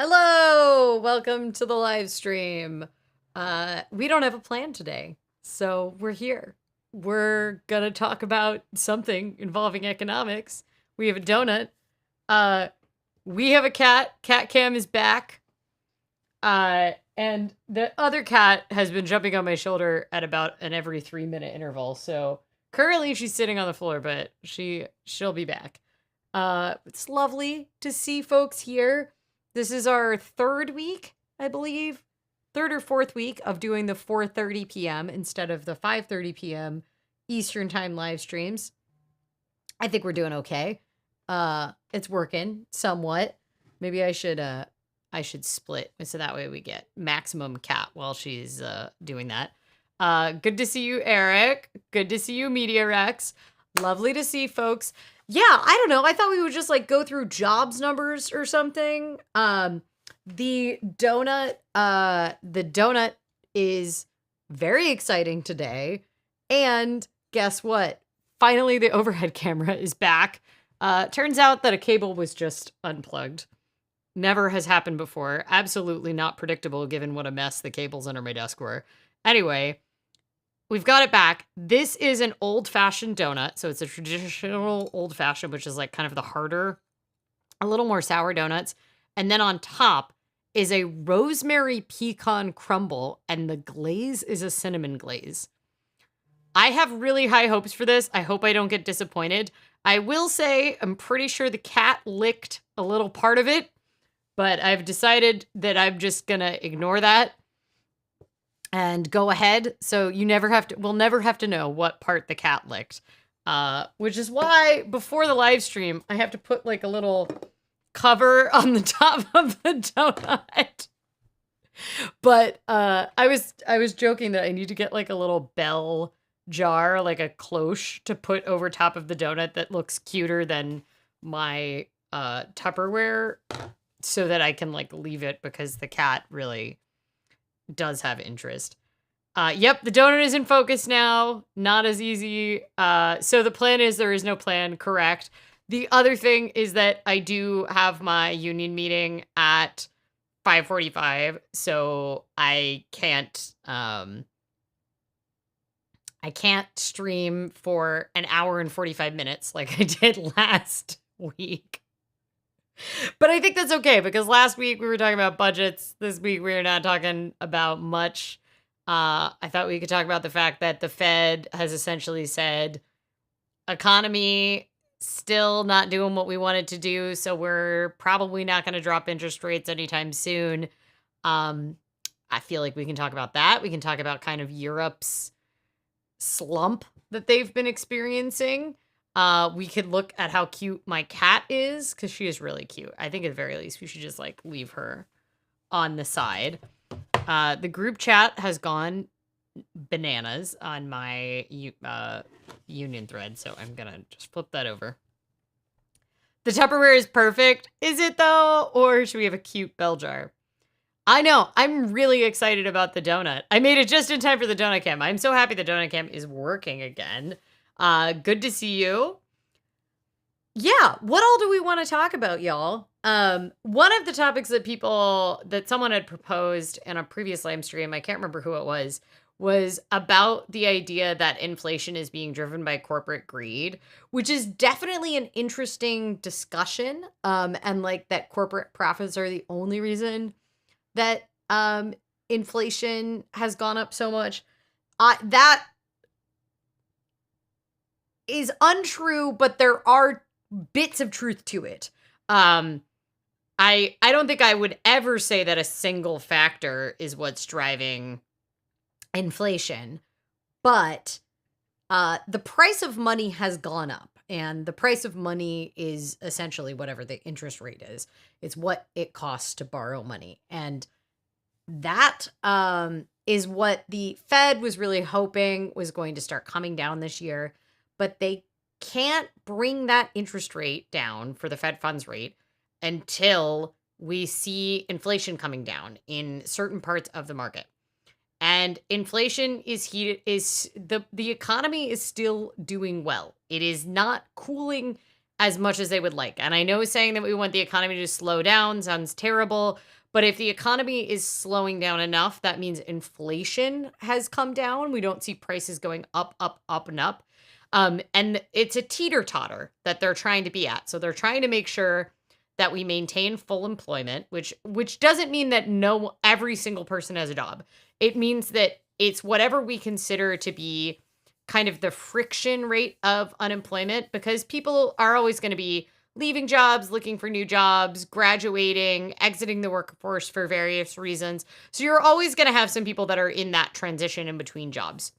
Hello, welcome to the live stream. We don't have a plan today, so we're here. We're gonna talk about something involving economics. We have a donut. Uh, we have a cat. Cat Cam is back. And the other cat has been jumping on my shoulder at about an every 3 minute interval. So currently she's sitting on the floor, but she'll be back. It's lovely to see folks here. This is our third week, I believe, third or fourth week of doing the 4:30 p.m. instead of the 5:30 p.m. Eastern time live streams. I think we're doing okay. It's working somewhat. Maybe I should split so that way we get maximum cat while she's doing that. Good to see you, Eric. Good to see you, Media Rex. Lovely to see folks. Yeah, I don't know. I thought we would just like go through jobs numbers or something. The donut is very exciting today. And guess what? Finally the overhead camera is back. Turns out that a cable was just unplugged. Never has happened before. Absolutely not predictable given what a mess the cables under my desk were. Anyway, we've got it back. This is an old-fashioned donut. So it's a traditional old-fashioned, which is like kind of the harder, a little more sour donuts. And then on top is a rosemary pecan crumble, and the glaze is a cinnamon glaze. I have really high hopes for this. I hope I don't get disappointed. I will say I'm pretty sure the cat licked a little part of it, but I've decided that I'm just gonna ignore that and go ahead. So we'll never have to know what part the cat licked. Which is why before the live stream, I have to put like a little cover on the top of the donut. But I was joking that I need to get like a little bell jar, like a cloche to put over top of the donut that looks cuter than my Tupperware, so that I can like leave it because the cat really does have interest. Yep, the donut is in focus now. Not as easy. So the plan is there is no plan, correct. The other thing is that I do have my union meeting at 5:45, so I can't stream for an hour and 45 minutes like I did last week. But I think that's okay because last week we were talking about budgets. This week we're not talking about much. I thought we could talk about the fact that the Fed has essentially said economy still not doing what we wanted to do, so we're probably not going to drop interest rates anytime soon. I feel like we can talk about that. We can talk about kind of Europe's slump that they've been experiencing. We could look at how cute my cat is because she is really cute. I think at the very least we should just like leave her on the side. The group chat has gone bananas on my union thread, so I'm gonna just flip that over. The Tupperware is perfect. Is it though? Or should we have a cute bell jar? I know. I'm really excited about the donut. I made it just in time for the donut cam. I'm so happy the donut cam is working again. Good to see you. Yeah, what all do we want to talk about, y'all? One of the topics that someone had proposed in a previous live stream, I can't remember who it was about the idea that inflation is being driven by corporate greed, which is definitely an interesting discussion. And like that corporate profits are the only reason that inflation has gone up so much. That is untrue, but there are bits of truth to it. I don't think I would ever say that a single factor is what's driving inflation, but the price of money has gone up, and the price of money is essentially whatever the interest rate is. It's what it costs to borrow money, and that is what the Fed was really hoping was going to start coming down this year, but they can't bring that interest rate down for the Fed funds rate until we see inflation coming down in certain parts of the market. And inflation is the economy is still doing well. It is not cooling as much as they would like. And I know saying that we want the economy to slow down sounds terrible, but if the economy is slowing down enough, that means inflation has come down. We don't see prices going up, up, up, and up. And it's a teeter-totter that they're trying to be at. So they're trying to make sure that we maintain full employment, which doesn't mean that every single person has a job. It means that it's whatever we consider to be kind of the friction rate of unemployment, because people are always going to be leaving jobs, looking for new jobs, graduating, exiting the workforce for various reasons. So you're always going to have some people that are in that transition in between jobs.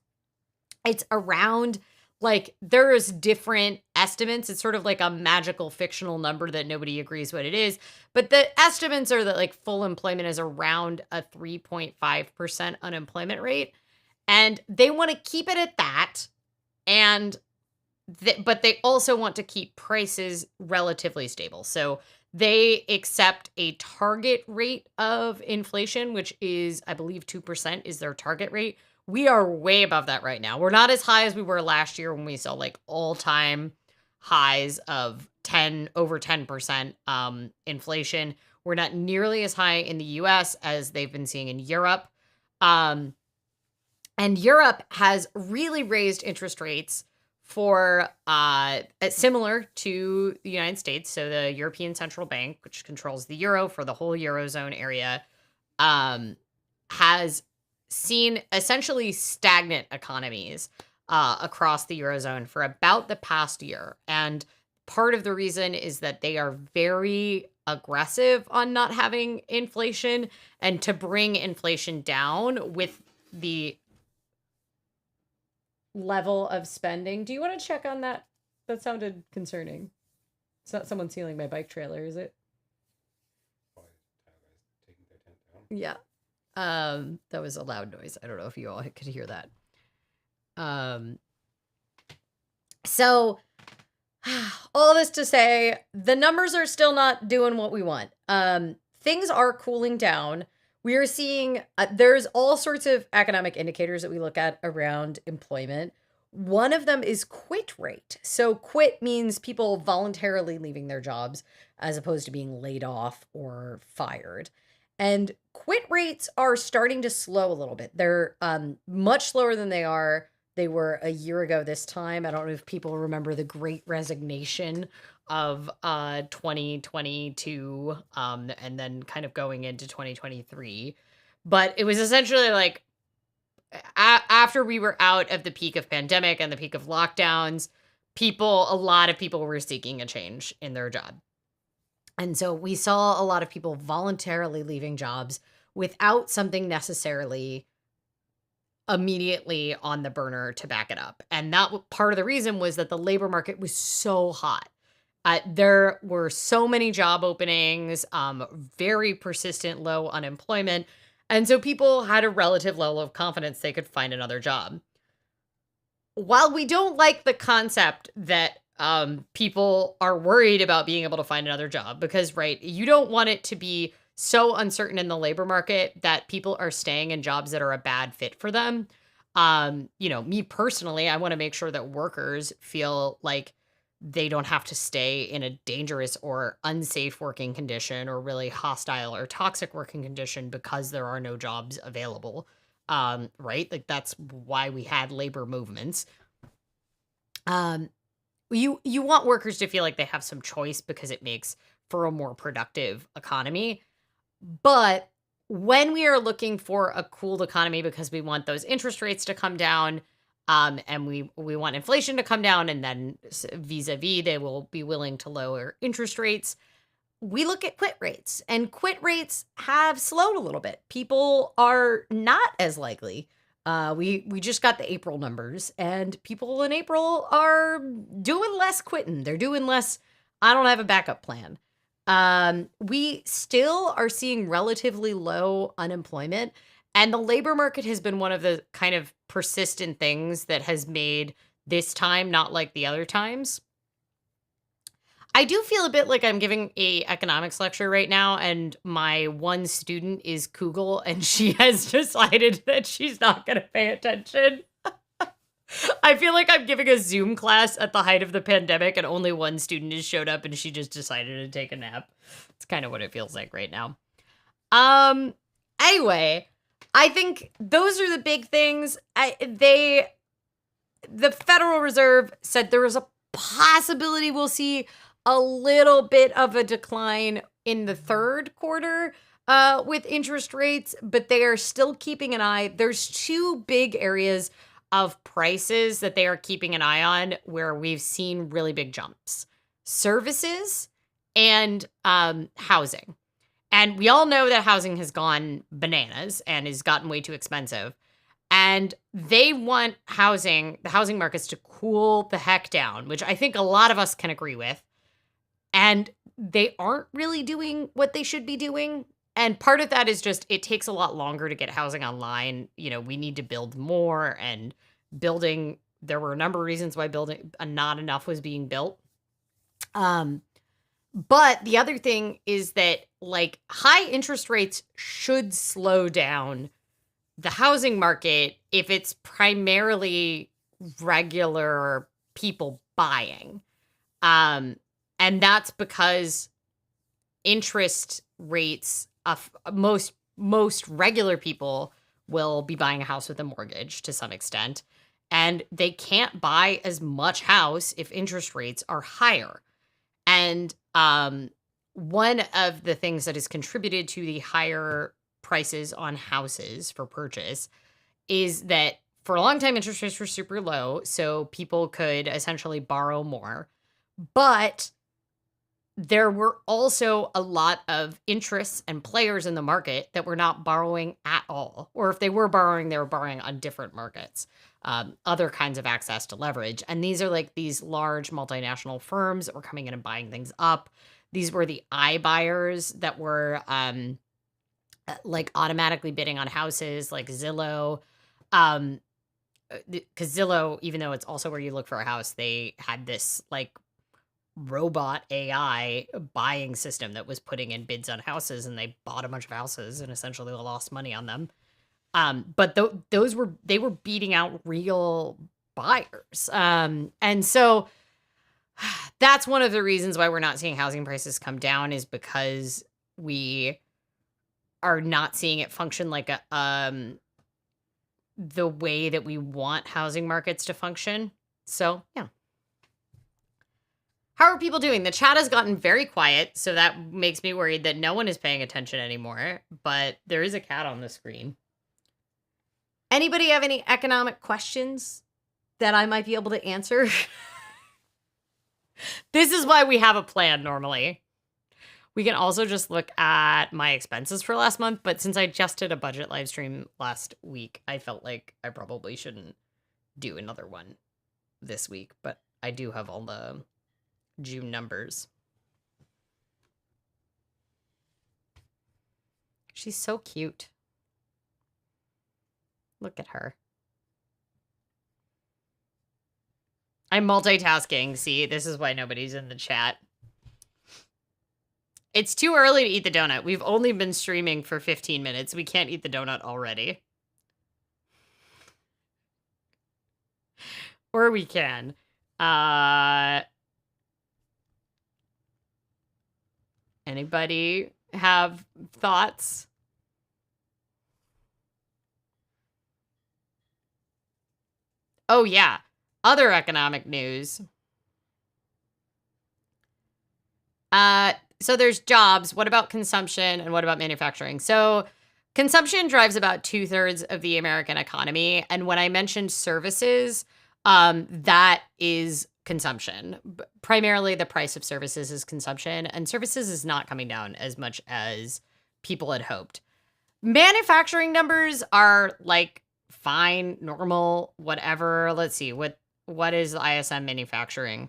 It's around, like, there's different estimates. It's sort of like a magical fictional number that nobody agrees what it is. But the estimates are that, like, full employment is around a 3.5% unemployment rate. And they want to keep it at that. And but they also want to keep prices relatively stable. So they accept a target rate of inflation, which is, I believe, 2% is their target rate. We are way above that right now. We're not as high as we were last year when we saw like all-time highs of over 10% inflation. We're not nearly as high in the US as they've been seeing in Europe. And Europe has really raised interest rates for similar to the United States. So the European Central Bank, which controls the euro for the whole Eurozone area, has seen essentially stagnant economies across the Eurozone for about the past year. And part of the reason is that they are very aggressive on not having inflation, and to bring inflation down with the level of spending. Do you want to check on that? That sounded concerning. It's not someone stealing my bike trailer, is it? Yeah. That was a loud noise. I don't know if you all could hear that. So all this to say, the numbers are still not doing what we want. Things are cooling down. We are seeing, there's all sorts of economic indicators that we look at around employment. One of them is quit rate. So quit means people voluntarily leaving their jobs as opposed to being laid off or fired. And quit rates are starting to slow a little bit. They're much slower than they were a year ago this time. I don't know if people remember the Great Resignation of 2022 and then kind of going into 2023. But it was essentially like after we were out of the peak of pandemic and the peak of lockdowns, a lot of people were seeking a change in their job. And so we saw a lot of people voluntarily leaving jobs without something necessarily immediately on the burner to back it up. And that part of the reason was that the labor market was so hot. There were so many job openings, very persistent low unemployment. And so people had a relative level of confidence they could find another job. While we don't like the concept that people are worried about being able to find another job, because, right, you don't want it to be so uncertain in the labor market that people are staying in jobs that are a bad fit for them. Me personally, I want to make sure that workers feel like they don't have to stay in a dangerous or unsafe working condition or really hostile or toxic working condition because there are no jobs available. Right? Like, that's why we had labor movements. You want workers to feel like they have some choice because it makes for a more productive economy. But when we are looking for a cooled economy because we want those interest rates to come down, and we want inflation to come down, and then vis-a-vis, they will be willing to lower interest rates, we look at quit rates. And quit rates have slowed a little bit. People are not as likely. We just got the April numbers, and people in April are doing less quitting. They're doing less, I don't have a backup plan. We still are seeing relatively low unemployment, and the labor market has been one of the kind of persistent things that has made this time not like the other times. I do feel a bit like I'm giving a economics lecture right now, and my one student is Kugel, and she has decided that she's not going to pay attention. I feel like I'm giving a Zoom class at the height of the pandemic and only one student has showed up and she just decided to take a nap. It's kind of what it feels like right now. Anyway, I think those are the big things. The Federal Reserve said there was a possibility we'll see a little bit of a decline in the third quarter with interest rates, but they are still keeping an eye. There's two big areas of prices that they are keeping an eye on where we've seen really big jumps: services and housing. And we all know that housing has gone bananas and has gotten way too expensive. And they want the housing markets to cool the heck down, which I think a lot of us can agree with. And they aren't really doing what they should be doing. And part of that is just it takes a lot longer to get housing online. You know, we need to build more, and building, there were a number of reasons why building not enough was being built. But the other thing is that, like, high interest rates should slow down the housing market if it's primarily regular people buying. And that's because interest rates of most regular people will be buying a house with a mortgage to some extent, and they can't buy as much house if interest rates are higher. And one of the things that has contributed to the higher prices on houses for purchase is that for a long time, interest rates were super low, so people could essentially borrow more. But there were also a lot of interests and players in the market that were not borrowing at all. Or if they were borrowing on different markets, other kinds of access to leverage. And these are like these large multinational firms that were coming in and buying things up. These were the iBuyers that were like automatically bidding on houses, like Zillow. Because Zillow, even though it's also where you look for a house, they had this like robot AI buying system that was putting in bids on houses, and they bought a bunch of houses and essentially lost money on them. But they were beating out real buyers. And so that's one of the reasons why we're not seeing housing prices come down, is because we are not seeing it function like the way that we want housing markets to function. So, yeah. How are people doing? The chat has gotten very quiet, so that makes me worried that no one is paying attention anymore, but there is a cat on the screen. Anybody have any economic questions that I might be able to answer? This is why we have a plan normally. We can also just look at my expenses for last month, but since I just did a budget live stream last week, I felt like I probably shouldn't do another one this week, but I do have all the June numbers. She's so cute. Look at her. I'm multitasking. See, this is why nobody's in the chat. It's too early to eat the donut. We've only been streaming for 15 minutes. We can't eat the donut already. Or we can. Anybody have thoughts? Oh, yeah. Other economic news. So there's jobs. What about consumption, and what about manufacturing? So consumption drives about 2/3 of the American economy. And when I mentioned services, that is consumption. Primarily, the price of services is consumption, and services is not coming down as much as people had hoped. Manufacturing numbers are like fine, normal, whatever. Let's see, what is ISM manufacturing?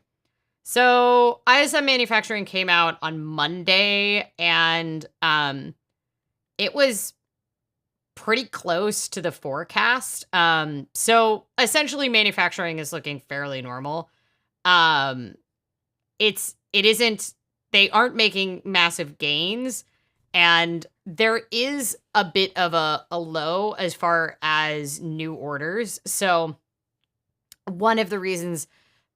So ISM manufacturing came out on Monday, and it was pretty close to the forecast. So essentially manufacturing is looking fairly normal. They aren't making massive gains, and there is a bit of a low as far as new orders. So One of the reasons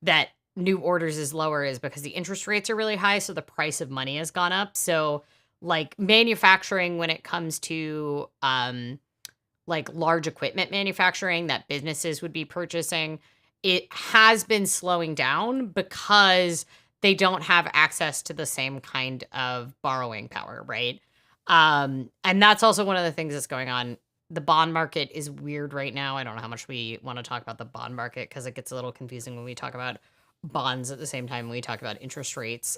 that new orders is lower is because the interest rates are really high, so the price of money has gone up. So like manufacturing, when it comes to like large equipment manufacturing that businesses would be purchasing, it has been slowing down because they don't have access to the same kind of borrowing power, right? And that's also one of the things that's going on. The bond market is weird right now. I don't know how much we want to talk about the bond market because it gets a little confusing when we talk about bonds at the same time we talk about interest rates,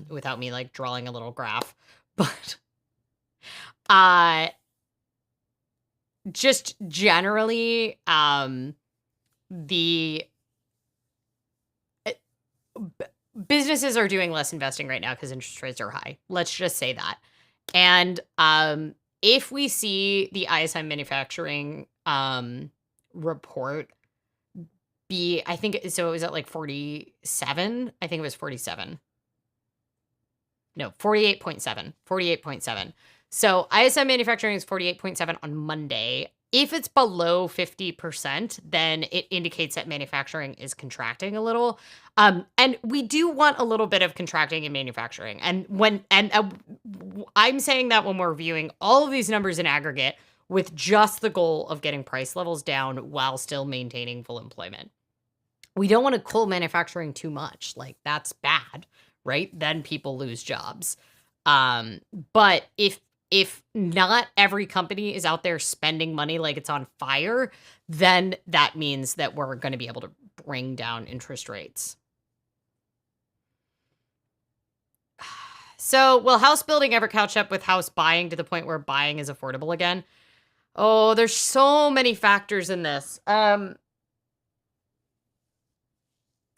without me like drawing a little graph. But uh just generally, the businesses are doing less investing right now because interest rates are high. Let's just say that. And if we see the ISM manufacturing report be, I think so, it was at like 47. I think it was 47. No, 48.7. 48.7. So ISM manufacturing is 48.7 on Monday. If it's below 50%, then it indicates that manufacturing is contracting a little. And we do want a little bit of contracting in manufacturing. And I'm saying that when we're viewing all of these numbers in aggregate with just the goal of getting price levels down while still maintaining full employment. We don't want to cool manufacturing too much. Like that's bad, right? Then people lose jobs. But if not every company is out there spending money like it's on fire, then that means that we're going to be able to bring down interest rates. So will house building ever catch up with house buying to the point where buying is affordable again? Oh, there's so many factors in this.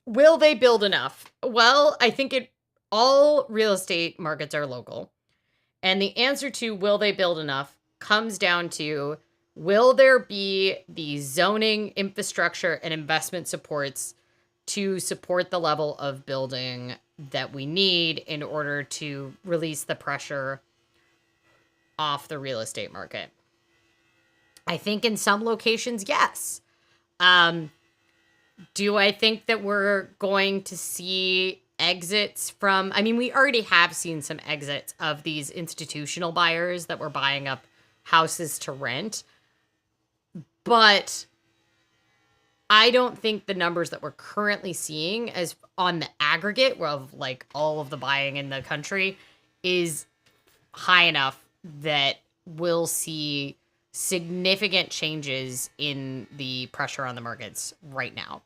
Will they build enough? Well, I think all real estate markets are local. And the answer to will they build enough comes down to, will there be the zoning, infrastructure, and investment supports to support the level of building that we need in order to release the pressure off the real estate market? I think in some locations, yes. Do I think that we're going to see exits from, I mean, we already have seen some exits of these institutional buyers that were buying up houses to rent, but I don't think the numbers that we're currently seeing as on the aggregate of like all of the buying in the country is high enough that we'll see significant changes in the pressure on the markets right now.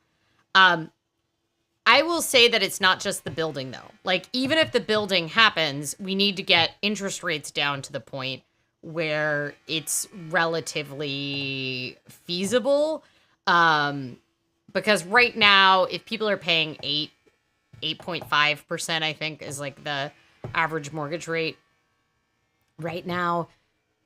I will say that it's not just the building, though. Like, even if the building happens, we need to get interest rates down to the point where it's relatively feasible. Because right now, if people are paying 8.5%, I think is like the average mortgage rate right now.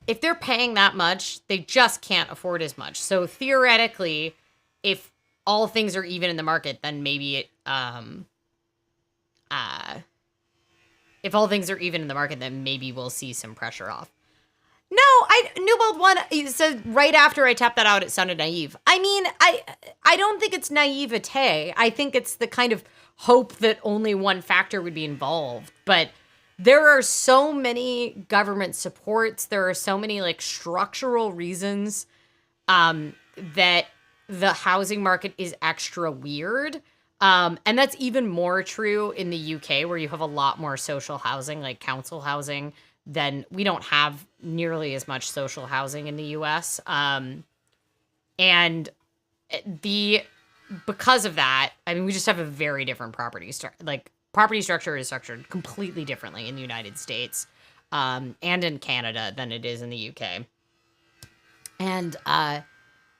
If they're paying that much, they just can't afford as much. So theoretically, if all things are even in the market, then maybe it, if all things are even in the market, then maybe we'll see some pressure off. No, Newbold one, you said right after I tapped that out, it sounded naive. I mean, I don't think it's naivete. I think it's the kind of hope that only one factor would be involved. But there are so many government supports. There are so many like structural reasons that the housing market is extra weird. And that's even more true in the UK, where you have a lot more social housing, like council housing, than we don't have nearly as much social housing in the US. And because of that, I mean, we just have a very different property structure is structured completely differently in the United States, and in Canada than it is in the UK. And I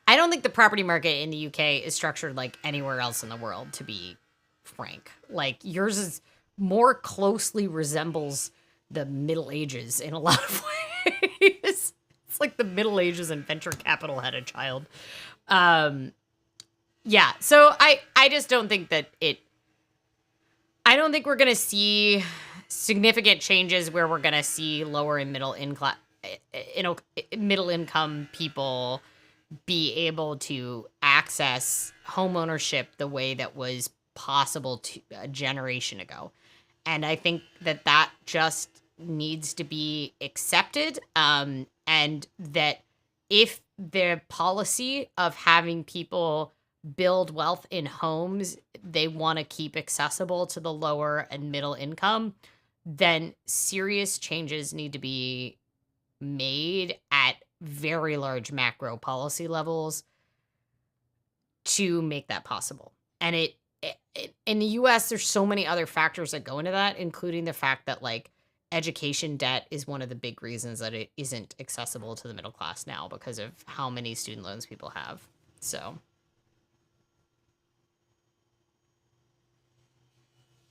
don't think the property market in the UK is structured like anywhere else in the world, to be frank. Like, yours is more closely resembles the Middle Ages in a lot of ways. It's like the Middle Ages and venture capital had a child. Yeah, so I just don't think that I don't think we're going to see significant changes where we're going to see lower and middle income people be able to access homeownership the way that was possible to a generation ago. And I think that just needs to be accepted. And that if the policy of having people build wealth in homes they want to keep accessible to the lower and middle income, then serious changes need to be made at very large macro policy levels to make that possible. And it in the US, there's so many other factors that go into that, including the fact that like education debt is one of the big reasons that it isn't accessible to the middle class now because of how many student loans people have. So,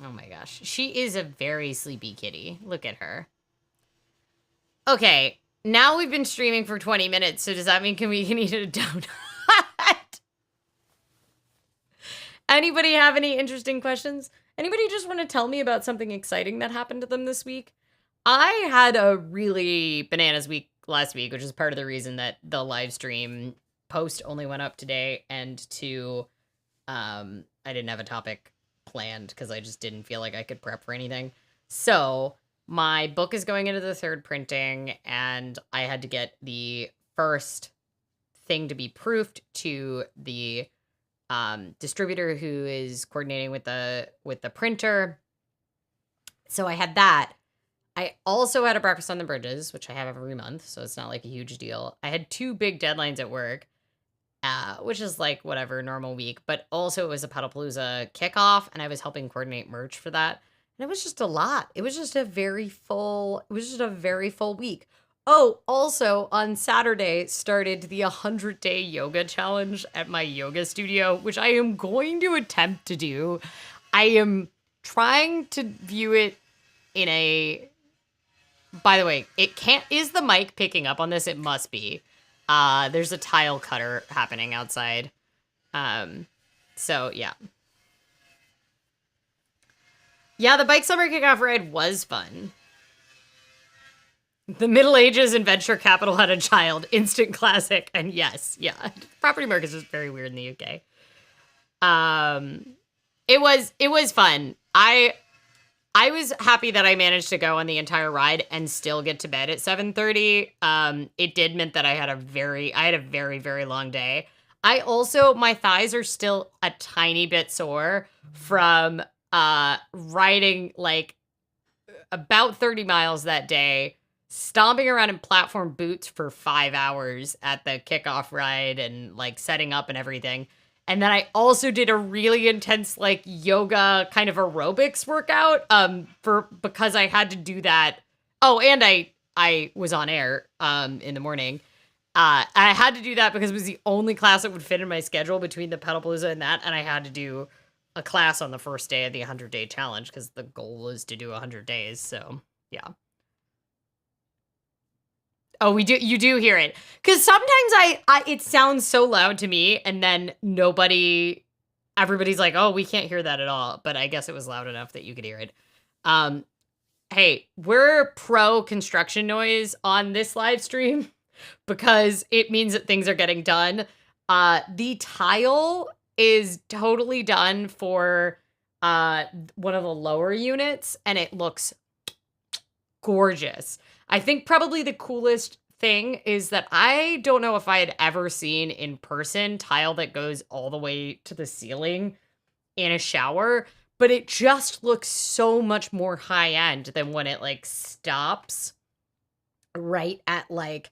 oh my gosh, she is a very sleepy kitty. Look at her. Okay, now we've been streaming for 20 minutes, so does that mean can eat a donut? Anybody have any interesting questions? Anybody just want to tell me about something exciting that happened to them this week? I had a really bananas week last week, which is part of the reason that the live stream post only went up today, and two, I didn't have a topic planned because I just didn't feel like I could prep for anything. So my book is going into the third printing, and I had to get the first thing to be proofed to the distributor who is coordinating with the printer. So I had that. I also had a breakfast on the bridges, which I have every month, so it's not like a huge deal. I had 2 big deadlines at work, which is like whatever, normal week, but also it was a Pedalpalooza kickoff, and I was helping coordinate merch for that. And it was just a lot. It was just a very full week. Oh, also on Saturday started the 100-day yoga challenge at my yoga studio, which I am going to attempt to do. I am trying to view it in a... By the way, is the mic picking up on this? It must be. There's a tile cutter happening outside. So yeah. Yeah, the bike summer kickoff ride was fun. The Middle Ages and venture capital had a child. Instant classic. And yes, yeah. Property markets is very weird in the UK. It was fun. I was happy that I managed to go on the entire ride and still get to bed at 7:30. It did mean that I had a very, very long day. My thighs are still a tiny bit sore from riding like about 30 miles that day, stomping around in platform boots for 5 hours at the kickoff ride and like setting up and everything. And then I also did a really intense like yoga kind of aerobics workout because I had to do that. Oh, and I was on air in the morning. I had to do that because it was the only class that would fit in my schedule between the Pedalpalooza and that, and I had to do a class on the first day of the 100-day challenge because the goal was to do 100 days. So, yeah. Oh, you do hear it. Because sometimes it sounds so loud to me, and then everybody's like, oh, we can't hear that at all. But I guess it was loud enough that you could hear it. Hey, we're pro construction noise on this live stream because it means that things are getting done. The tile is totally done for one of the lower units, and it looks gorgeous. I think probably the coolest thing is that I don't know if I had ever seen in person tile that goes all the way to the ceiling in a shower, but it just looks so much more high end than when it like stops right at like,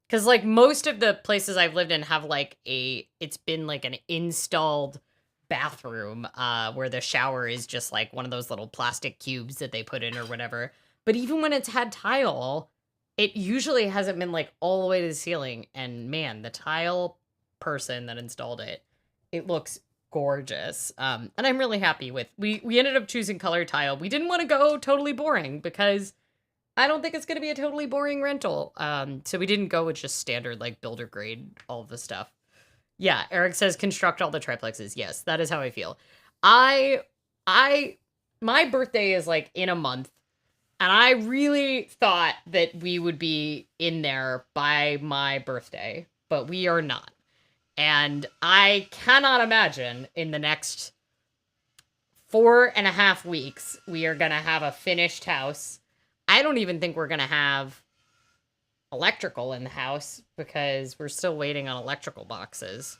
because like most of the places I've lived in have like it's been like an installed bathroom where the shower is just like one of those little plastic cubes that they put in or whatever. But even when it's had tile, it usually hasn't been like all the way to the ceiling. And man, the tile person that installed it looks gorgeous. And I'm really happy with, we ended up choosing color tile. We didn't want to go totally boring because I don't think it's going to be a totally boring rental. So we didn't go with just standard like builder grade, all of the stuff. Yeah, Eric says construct all the triplexes. Yes, that is how I feel. My birthday is like in a month. And I really thought that we would be in there by my birthday, but we are not. And I cannot imagine in the next 4.5 weeks we are going to have a finished house. I don't even think we're going to have electrical in the house because we're still waiting on electrical boxes.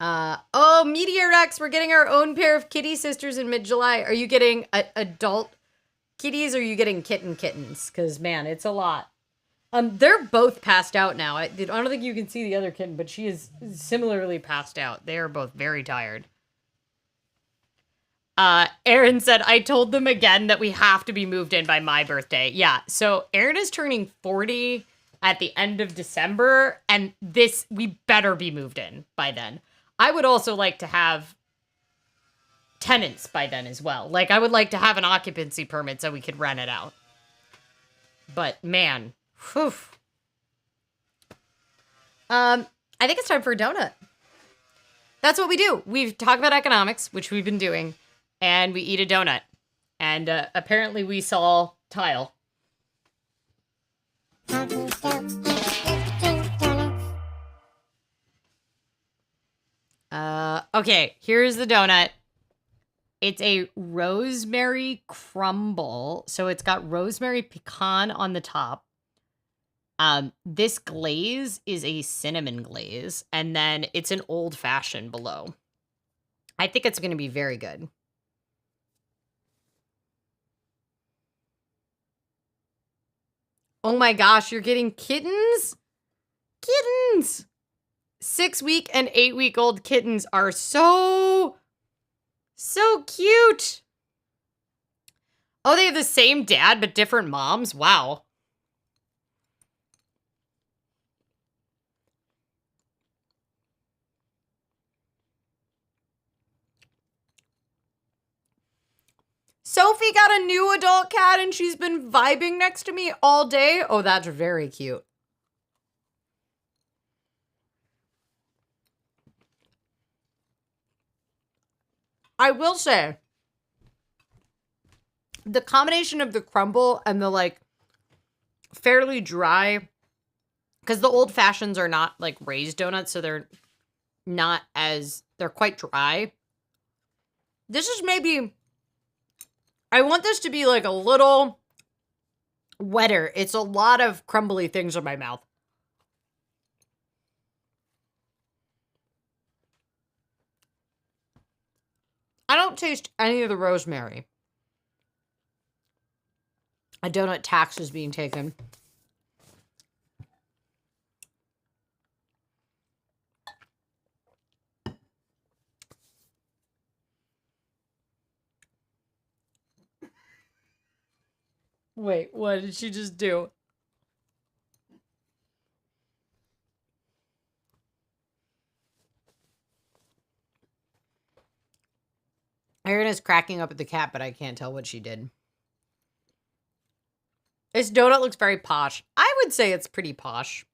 Oh, Meteor X, we're getting our own pair of kitty sisters in mid-July. Are you getting adult kitties or are you getting kittens? Because, man, it's a lot. They're both passed out now. I don't think you can see the other kitten, but she is similarly passed out. They are both very tired. Aaron said, I told them again that we have to be moved in by my birthday. Yeah, so Aaron is turning 40 at the end of December, and we better be moved in by then. I would also like to have tenants by then as well. Like, I would like to have an occupancy permit so we could rent it out. But, man, whew. I think it's time for a donut. That's what we do. We talk about economics, which we've been doing, and we eat a donut. And apparently we saw tile. Okay, here's the donut. It's a rosemary crumble. So it's got rosemary pecan on the top. This glaze is a cinnamon glaze, and then it's an old fashioned below. I think it's going to be very good. Oh my gosh, you're getting kittens? Kittens! 6-week and 8-week-old kittens are so cute. Oh, they have the same dad but different moms? Wow. Sophie got a new adult cat and she's been vibing next to me all day. Oh, that's very cute. I will say, the combination of the crumble and the, like, fairly dry, because the old fashions are not, like, raised donuts, so they're quite dry. This is maybe, I want this to be, like, a little wetter. It's a lot of crumbly things in my mouth. I don't taste any of the rosemary. A donut tax is being taken. Wait, what did she just do? Erin is cracking up at the cat, but I can't tell what she did. This donut looks very posh. I would say it's pretty posh.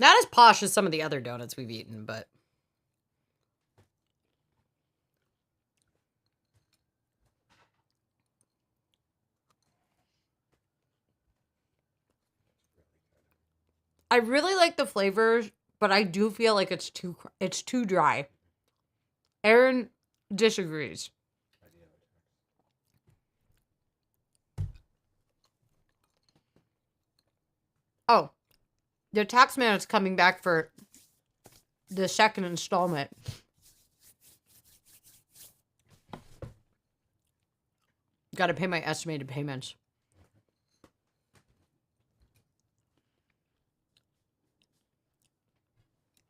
Not as posh as some of the other donuts we've eaten, but... I really like the flavors, but I do feel like it's too dry. Erin disagrees. Oh, the tax man is coming back for the second installment. Got to pay my estimated payments.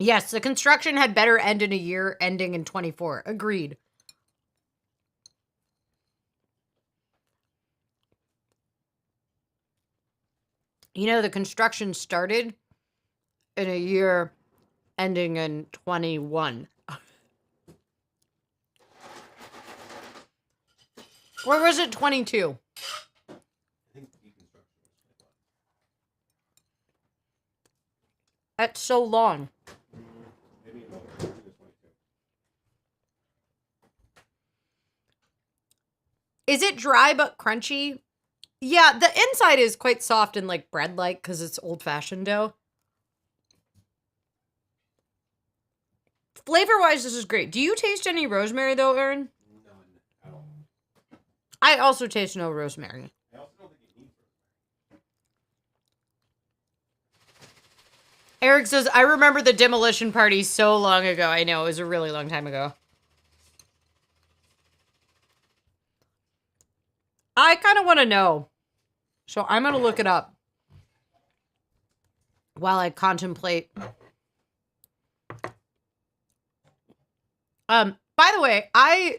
Yes, the construction had better end in a year, ending in 24. Agreed. You know, the construction started in a year ending in 21. Or was it 22? That's so long. Is it dry but crunchy? Yeah, the inside is quite soft and like bread-like because it's old-fashioned dough. Flavor-wise, this is great. Do you taste any rosemary though, Aaron? None at all. I also taste no rosemary. I also don't think it needs rosemary. Eric says, I remember the demolition party so long ago. I know, it was a really long time ago. I kind of want to know. So I'm going to look it up while I contemplate. By the way,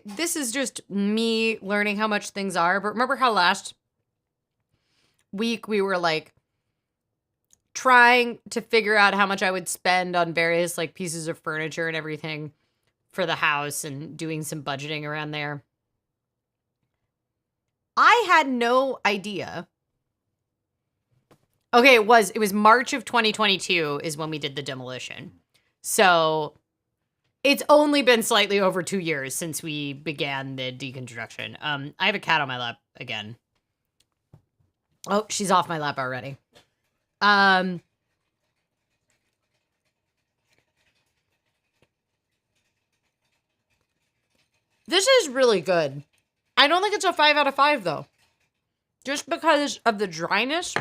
this is just me learning how much things are, but remember how last week we were like trying to figure out how much I would spend on various like pieces of furniture and everything for the house and doing some budgeting around there. I had no idea. Okay, it was March of 2022 is when we did the demolition. So it's only been slightly over 2 years since we began the deconstruction. I have a cat on my lap again. Oh, she's off my lap already. This is really good. I don't think it's a 5 out of 5 though. Just because of the dryness.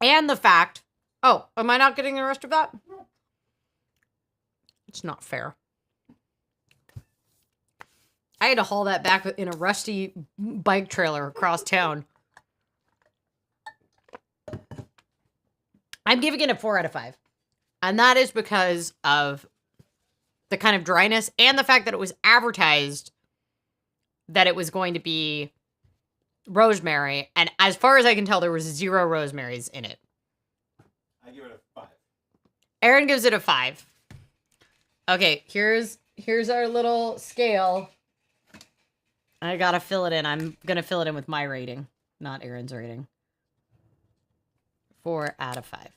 And the fact... Oh, am I not getting the rest of that? It's not fair. I had to haul that back in a rusty bike trailer across town. I'm giving it a 4 out of 5. And that is because of the kind of dryness and the fact that it was advertised that it was going to be rosemary. And as far as I can tell, there was 0 rosemaries in it. I give it a 5. Aaron gives it a 5. Okay, here's our little scale. I gotta fill it in. I'm gonna fill it in with my rating, not Aaron's rating. 4 out of 5.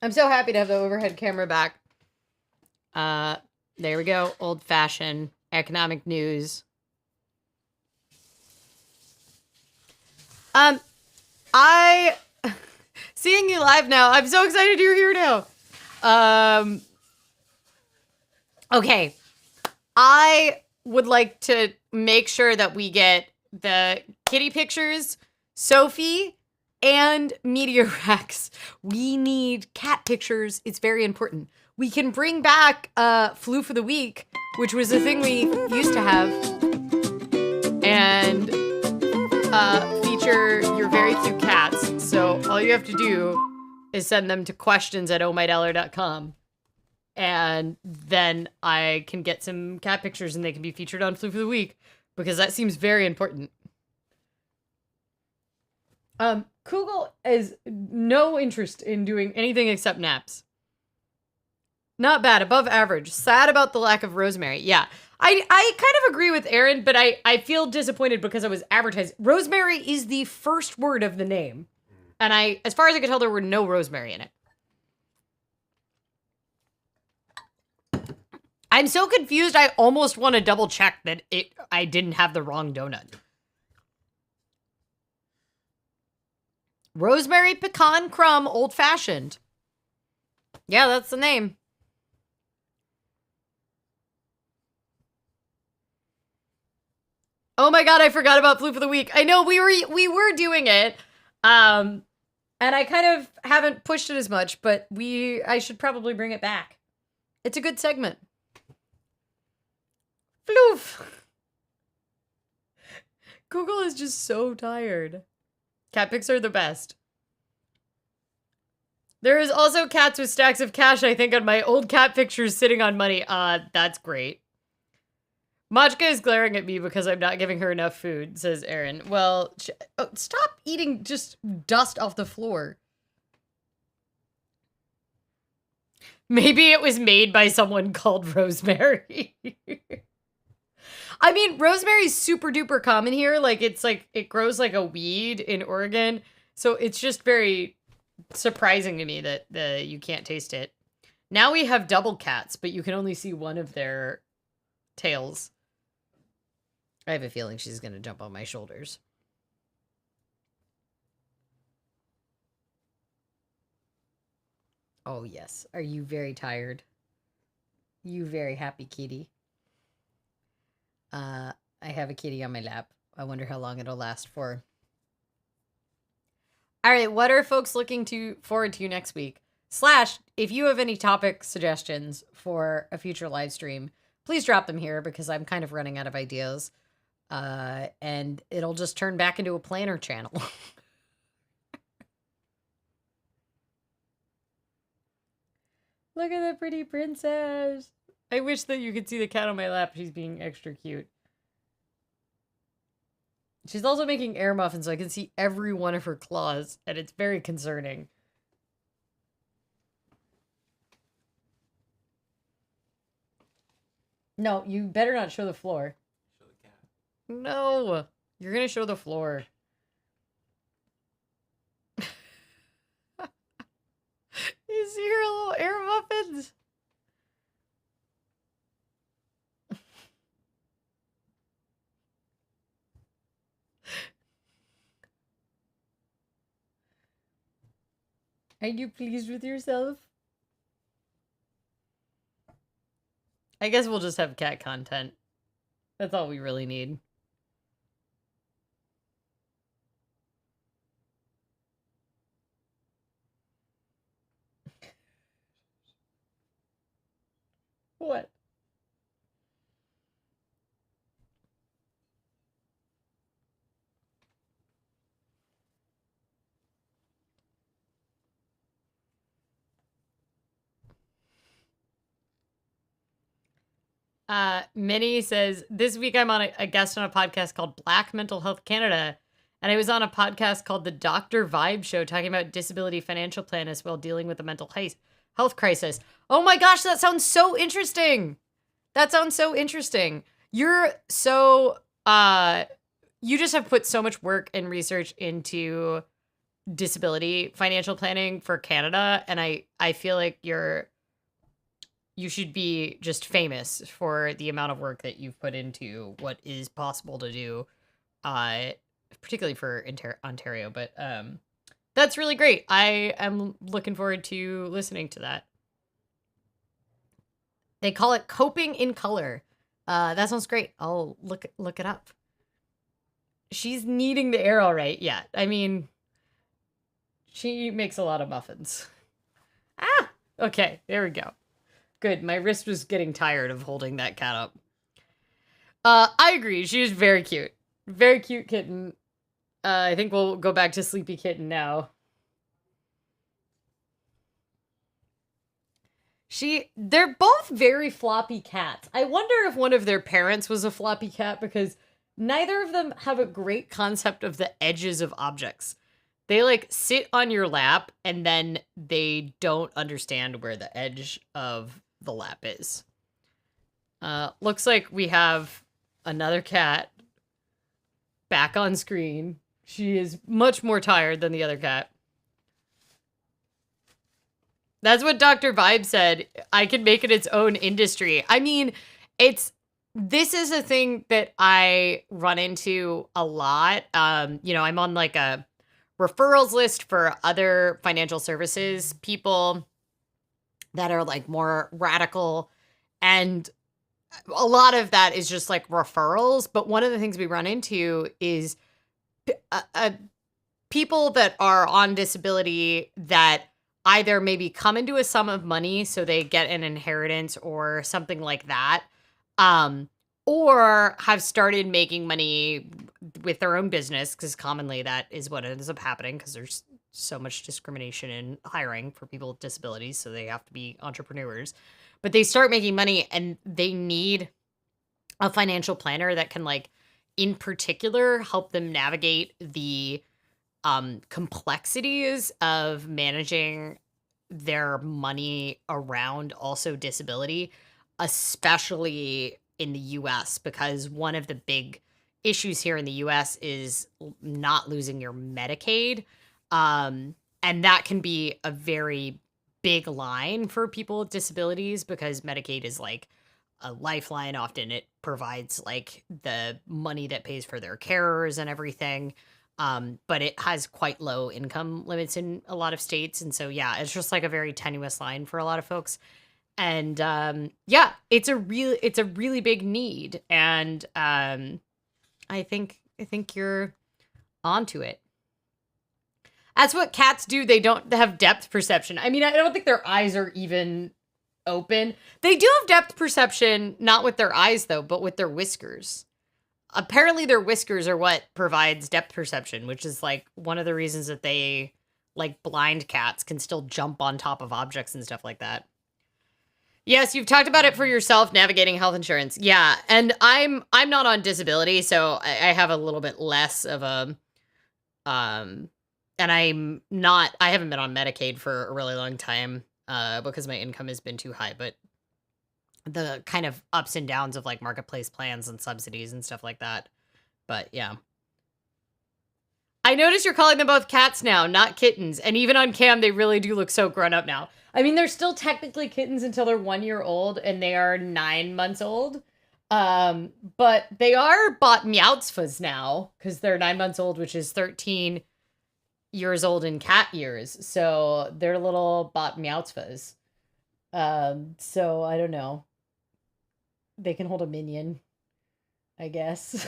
I'm so happy to have the overhead camera back. There we go. Old-fashioned economic news. Seeing you live now. I'm so excited you're here now. Okay. I would like to make sure that we get the kitty pictures, Sophie, and Meteor Rex. We need cat pictures. It's very important. We can bring back Flu for the Week, which was a thing we used to have, and feature your very cute cats. So all you have to do is send them to questions@ohmydollar.com. And then I can get some cat pictures and they can be featured on Flu for the Week, because that seems very important. Kugel has no interest in doing anything except naps. Not bad, above average. Sad about the lack of rosemary. Yeah, I kind of agree with Aaron, but I feel disappointed because I was advertised. Rosemary is the first word of the name. And as far as I could tell, there were no rosemary in it. I'm so confused, I almost want to double check that I didn't have the wrong donut. Rosemary Pecan Crumb Old Fashioned. Yeah, that's the name. Oh my god, I forgot about Flu for the Week. I know we were doing it. And I kind of haven't pushed it as much, but I should probably bring it back. It's a good segment. Floof. Google is just so tired. Cat pics are the best. There is also cats with stacks of cash, I think, on my old cat pictures sitting on money. That's great. Machka is glaring at me because I'm not giving her enough food, says Aaron. Well, stop eating just dust off the floor. Maybe it was made by someone called Rosemary. I mean, rosemary's super duper common here. It grows like a weed in Oregon. So it's just very surprising to me that you can't taste it. Now we have double cats, but you can only see one of their tails. I have a feeling she's going to jump on my shoulders. Oh, yes. Are you very tired? You very happy kitty? I have a kitty on my lap. I wonder how long it'll last for. All right, what are folks looking forward to next week? / if you have any topic suggestions for a future live stream, please drop them here because I'm kind of running out of ideas. And it'll just turn back into a planner channel. Look at the pretty princess. I wish that you could see the cat on my lap. She's being extra cute. She's also making air muffins, so I can see every one of her claws, and it's very concerning. No, you better not show the floor. Show the cat. No, you're gonna show the floor. You see her little air muffins? Are you pleased with yourself? I guess we'll just have cat content. That's all we really need. What? Minnie says, this week I'm on a guest on a podcast called Black Mental Health Canada. And I was on a podcast called The Dr. Vibe Show talking about disability financial plan as well dealing with the mental health crisis. Oh my gosh, that sounds so interesting. That sounds so interesting. You're so, you just have put so much work and research into disability financial planning for Canada. And I feel like you should be just famous for the amount of work that you've put into what is possible to do, particularly for Ontario. But that's really great. I am looking forward to listening to that. They call it Coping in Color. That sounds great. I'll look it up. She's kneading the air all right. Yeah, I mean, she makes a lot of muffins. Ah, okay, there we go. Good. My wrist was getting tired of holding that cat up. I agree. She is very cute. Very cute kitten. I think we'll go back to Sleepy Kitten now. They're both very floppy cats. I wonder if one of their parents was a floppy cat because neither of them have a great concept of the edges of objects. They like sit on your lap and then they don't understand where the edge of the lap is. Looks like we have another cat back on screen. She is much more tired than the other cat. That's what Dr. Vibe said. I can make it its own industry. I mean, this is a thing that I run into a lot. I'm on like a referrals list for other financial services people that are like more radical. And a lot of that is just like referrals. But one of the things we run into is people that are on disability that either maybe come into a sum of money so they get an inheritance or something like that, or have started making money with their own business, because commonly that is what ends up happening because there's so much discrimination in hiring for people with disabilities, so they have to be entrepreneurs. But they start making money and they need a financial planner that can, like, in particular, help them navigate the complexities of managing their money around also disability, especially in the US, because one of the big issues here in the US is not losing your Medicaid. And that can be a very big line for people with disabilities because Medicaid is like a lifeline. Often it provides like the money that pays for their carers and everything. But it has quite low income limits in a lot of states. And so, yeah, it's just like a very tenuous line for a lot of folks. And yeah, it's a really big need. And I think you're onto it. That's what cats do. They don't have depth perception. I mean, I don't think their eyes are even open. They do have depth perception, not with their eyes though, but with their whiskers. Apparently their whiskers are what provides depth perception, which is like one of the reasons that they, like blind cats, can still jump on top of objects and stuff like that. Yes, you've talked about it for yourself, navigating health insurance. Yeah, and I'm not on disability, so I have a little bit less of a and I haven't been on Medicaid for a really long time because my income has been too high, but the kind of ups and downs of like marketplace plans and subsidies and stuff like that. But yeah. I notice you're calling them both cats now, not kittens. And even on cam, they really do look so grown up now. I mean, they're still technically kittens until they're 1 year old and they are 9 months old. But they are bot meowsfas now because they're 9 months old, which is 13 years old in cat years. So they're little bot meowsfas. So I don't know. They can hold a minion, I guess.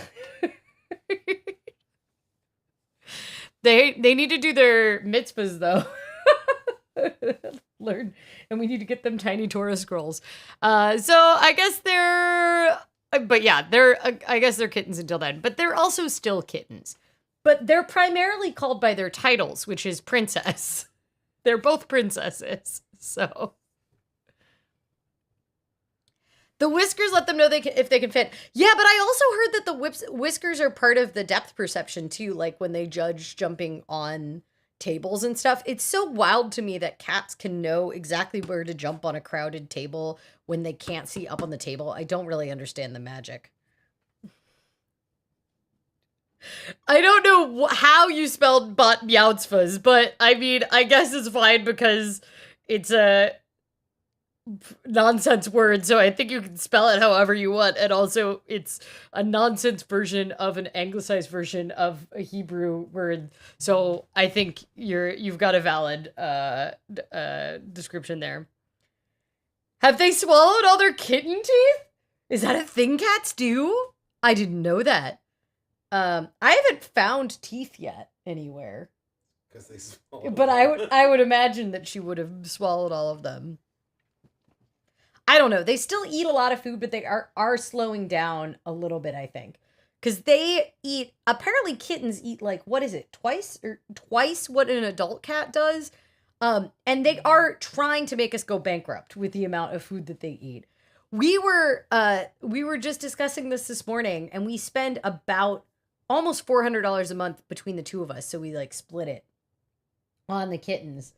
They need to do their mitzvahs though. Learn, and we need to get them tiny Torah scrolls. So I guess but yeah, I guess they're kittens until then. But they're also still kittens. But they're primarily called by their titles, which is princess. They're both princesses. So the whiskers let them know if they can fit. Yeah, but I also heard that the whiskers are part of the depth perception too, like when they judge jumping on tables and stuff. It's so wild to me that cats can know exactly where to jump on a crowded table when they can't see up on the table. I don't really understand the magic. I don't know how you spelled bot meowsfas, but I mean, I guess it's fine because it's a nonsense word, so I think you can spell it however you want, and also it's a nonsense version of an anglicized version of a Hebrew word, so I think you've got a valid description there. Have they swallowed all their kitten teeth? Is that a thing cats do? I didn't know that. I haven't found teeth yet anywhere. Because they swallowed. But I would imagine that she would have swallowed all of them. I don't know. They still eat a lot of food, but they are slowing down a little bit, I think. Because they eat, apparently kittens eat like, what is it, twice what an adult cat does? And they are trying to make us go bankrupt with the amount of food that they eat. We were just discussing this morning, and we spend about almost $400 a month between the two of us. So we like split it on the kittens.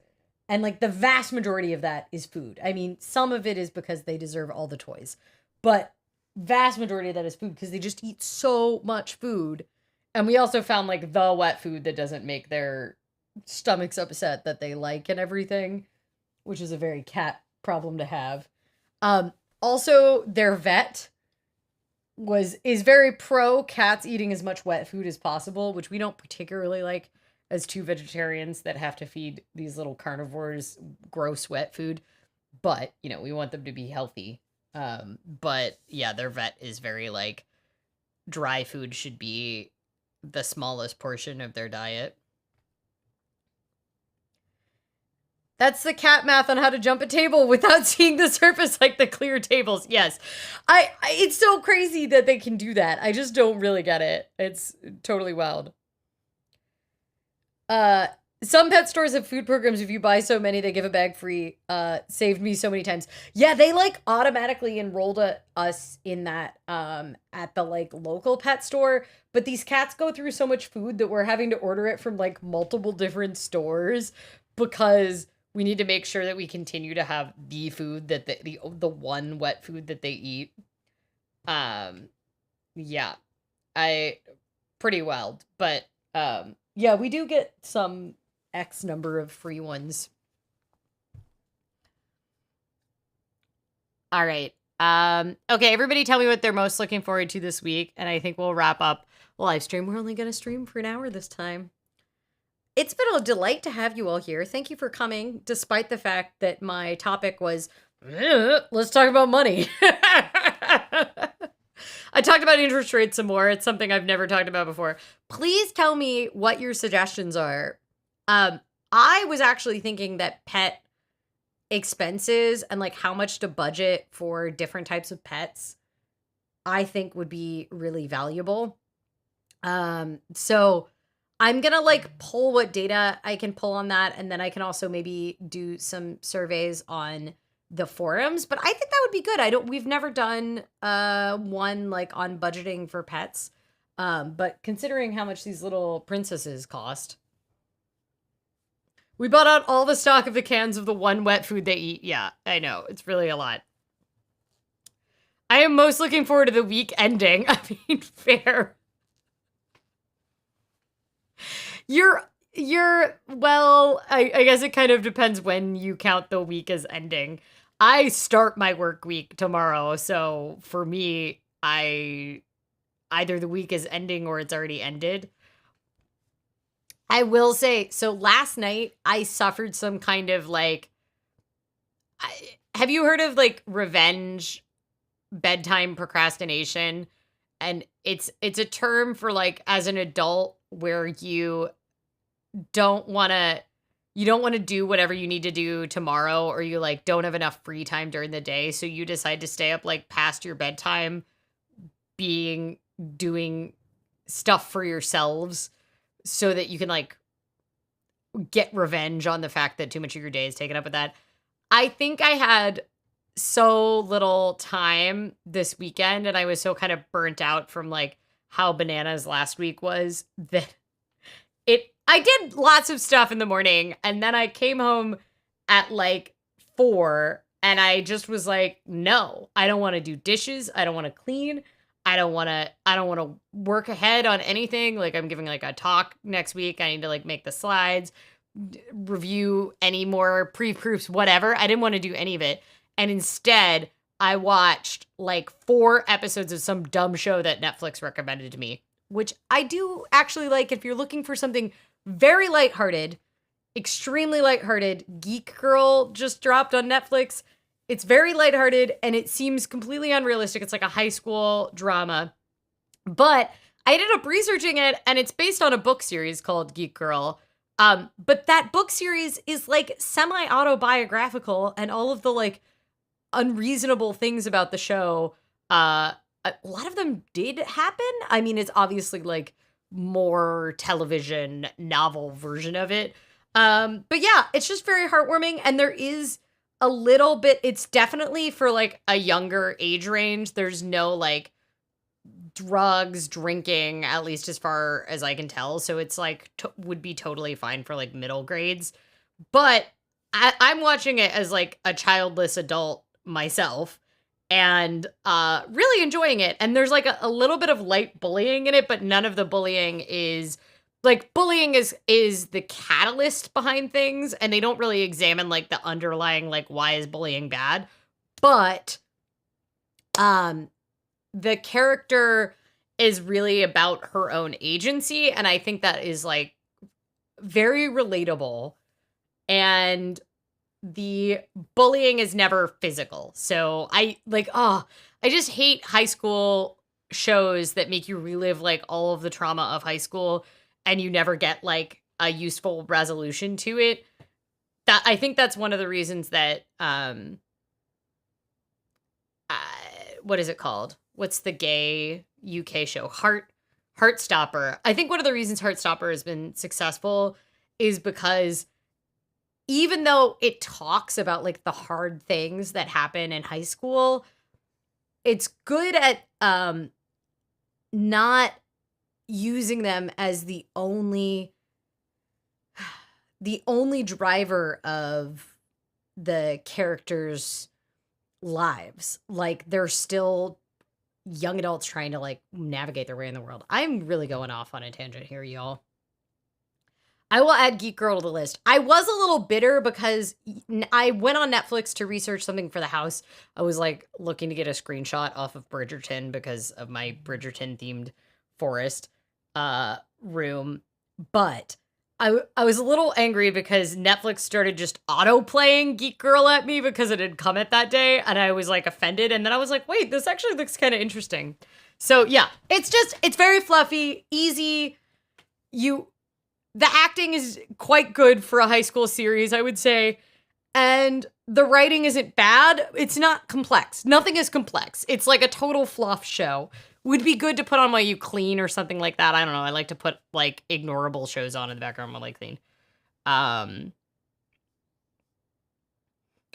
And like the vast majority of that is food. I mean, some of it is because they deserve all the toys, but vast majority of that is food because they just eat so much food. And we also found like the wet food that doesn't make their stomachs upset that they like and everything, which is a very cat problem to have. Also their vet is very pro cats eating as much wet food as possible, which we don't particularly like as two vegetarians that have to feed these little carnivores gross wet food. But, you know, we want them to be healthy. But yeah, their vet is very like dry food should be the smallest portion of their diet. That's the cat math on how to jump a table without seeing the surface like the clear tables. Yes. It's so crazy that they can do that. I just don't really get it. It's totally wild. Some pet stores have food programs. If you buy so many, they give a bag free. Saved me so many times. Yeah, they like automatically enrolled us in that at the like local pet store. But these cats go through so much food that we're having to order it from like multiple different stores because we need to make sure that we continue to have the food that the one wet food that they eat. Yeah, pretty wild, but yeah, we do get some X number of free ones. All right. Okay, everybody tell me what they're most looking forward to this week, and I think we'll wrap up the live stream. We're only going to stream for an hour this time. It's been a delight to have you all here. Thank you for coming, despite the fact that my topic was, let's talk about money. I talked about interest rates some more. It's something I've never talked about before. Please tell me what your suggestions are. I was actually thinking that pet expenses and like how much to budget for different types of pets, I think would be really valuable. So I'm gonna like pull what data I can pull on that, and then I can also maybe do some surveys on the forums. But I think that would be good. We've never done one like on budgeting for pets. But considering how much these little princesses cost. We bought out all the stock of the cans of the one wet food they eat. Yeah, I know. It's really a lot. I am most looking forward to the week ending. I mean, fair. Well, I guess it kind of depends when you count the week as ending. I start my work week tomorrow, so for me, either the week is ending or it's already ended. I will say, so last night I suffered some kind of like, have you heard of like revenge bedtime procrastination? And it's a term for like as an adult where you don't want to do whatever you need to do tomorrow, or you like don't have enough free time during the day, so you decide to stay up like past your bedtime doing stuff for yourselves so that you can like get revenge on the fact that too much of your day is taken up with that. I think I had so little time this weekend and I was so kind of burnt out from like how bananas last week was that I did lots of stuff in the morning, and then I came home at like 4 and I just was like, no, I don't want to do dishes. I don't want to clean. I don't want to work ahead on anything. Like I'm giving like a talk next week. I need to like make the slides, review any more pre-proofs, whatever. I didn't want to do any of it. And instead I watched like 4 episodes of some dumb show that Netflix recommended to me, which I do actually like. If you're looking for something very lighthearted, extremely lighthearted, Geek Girl just dropped on Netflix. It's very lighthearted and it seems completely unrealistic. It's like a high school drama. But I ended up researching it, and it's based on a book series called Geek Girl. But that book series is like semi-autobiographical, and all of the like unreasonable things about the show, a lot of them did happen. I mean, it's obviously like more television novel version of it. But yeah, it's just very heartwarming, and there is a little bit, it's definitely for like a younger age range. There's no like drugs, drinking, at least as far as I can tell. So it's like would be totally fine for like middle grades. But I'm watching it as like a childless adult myself, and really enjoying it. And there's like a little bit of light bullying in it, but none of the bullying is like bullying is the catalyst behind things, and they don't really examine like the underlying like why is bullying bad. But the character is really about her own agency, and I think that is like very relatable. And the bullying is never physical. So I just hate high school shows that make you relive like all of the trauma of high school and you never get like a useful resolution to it. That I think that's one of the reasons that what is it called? What's the gay UK show? Heartstopper. I think one of the reasons Heartstopper has been successful is because even though it talks about like the hard things that happen in high school, it's good at not using them as the only driver of the characters' lives. Like they're still young adults trying to like navigate their way in the world. I'm really going off on a tangent here, y'all. I will add Geek Girl to the list. I was a little bitter because I went on Netflix to research something for the house. I was like looking to get a screenshot off of Bridgerton because of my Bridgerton themed forest room. But I was a little angry because Netflix started just auto playing Geek Girl at me because it had come at that day, and I was like offended. And then I was like, wait, this actually looks kind of interesting. So yeah, it's very fluffy, easy. The acting is quite good for a high school series, I would say. And the writing isn't bad. It's not complex. Nothing is complex. It's like a total fluff show. Would be good to put on while you clean or something like that. I don't know. I like to put like ignorable shows on in the background while I clean.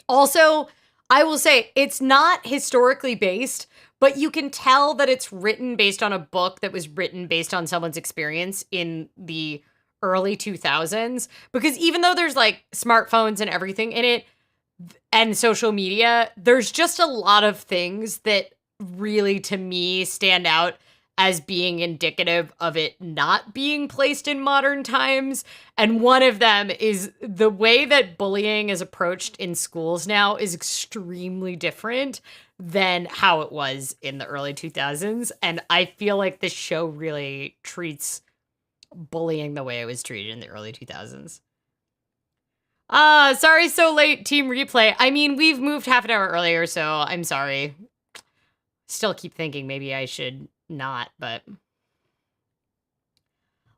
Also, I will say it's not historically based, but you can tell that it's written based on a book that was written based on someone's experience in the early 2000s, because even though there's like smartphones and everything in it and social media, there's just a lot of things that really to me stand out as being indicative of it not being placed in modern times. And one of them is the way that bullying is approached in schools now is extremely different than how it was in the early 2000s. And I feel like this show really treats bullying the way it was treated in the early 2000s. Sorry, so late, team replay. I mean, we've moved half an hour earlier, so I'm sorry. Still keep thinking maybe I should not, but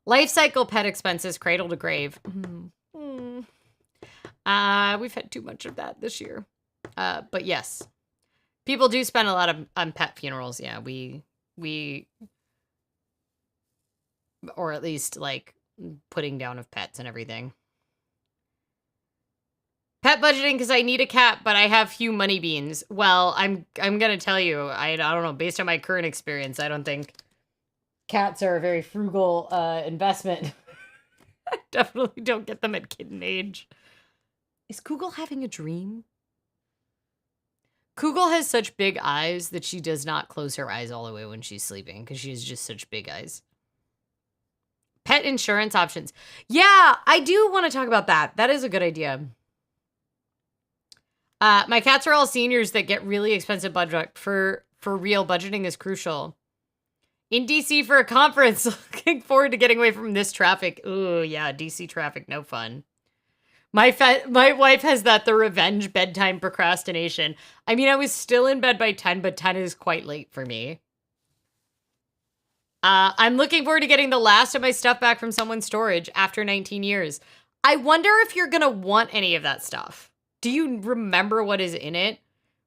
life cycle pet expenses, cradle to grave. We've had too much of that this year. But yes, people do spend a lot on pet funerals. Yeah, we or at least like putting down of pets and everything. Pet budgeting because I need a cat, but I have few money beans. Well, I'm gonna tell you, I don't know, based on my current experience, I don't think cats are a very frugal investment. I definitely don't get them at kitten age. Is Kugel having a dream? Kugel has such big eyes that she does not close her eyes all the way when she's sleeping because she has just such big eyes. Pet insurance options. Yeah, I do want to talk about that. That is a good idea. My cats are all seniors that get really expensive budget. For real, budgeting is crucial. In DC for a conference. Looking forward to getting away from this traffic. Ooh, yeah, DC traffic, no fun. My wife has the revenge bedtime procrastination. I mean, I was still in bed by 10, but 10 is quite late for me. I'm looking forward to getting the last of my stuff back from someone's storage after 19 years. I wonder if you're going to want any of that stuff. Do you remember what is in it?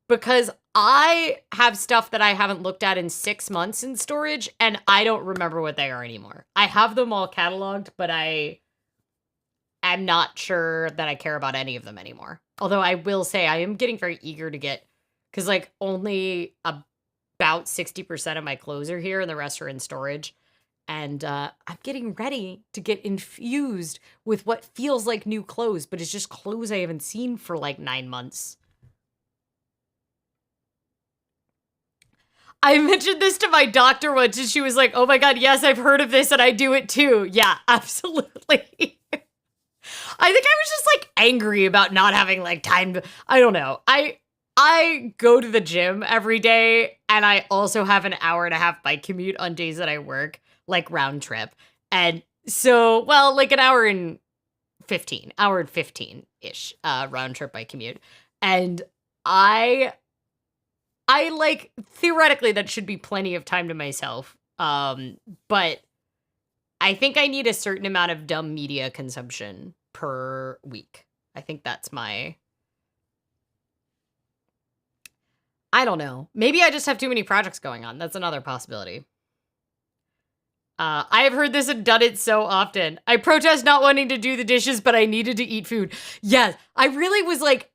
Because I have stuff that I haven't looked at in 6 months in storage, and I don't remember what they are anymore. I have them all cataloged, but I'm not sure that I care about any of them anymore. Although I will say I am getting very eager to get, because like only about 60% of my clothes are here and the rest are in storage. And I'm getting ready to get infused with what feels like new clothes, but it's just clothes I haven't seen for like 9 months. I mentioned this to my doctor once and she was like, oh my God, yes, I've heard of this and I do it too. Yeah, absolutely. I think I was just like angry about not having like time. I don't know. I go to the gym every day and I also have an hour and a half bike commute on days that I work, like round trip. And so, well, like an hour and 15-ish round trip bike commute. And I like theoretically that should be plenty of time to myself. But I think I need a certain amount of dumb media consumption per week. I think that's I don't know. Maybe I just have too many projects going on. That's another possibility. I have heard this and done it so often. I protest not wanting to do the dishes, but I needed to eat food. Yes, I really was like,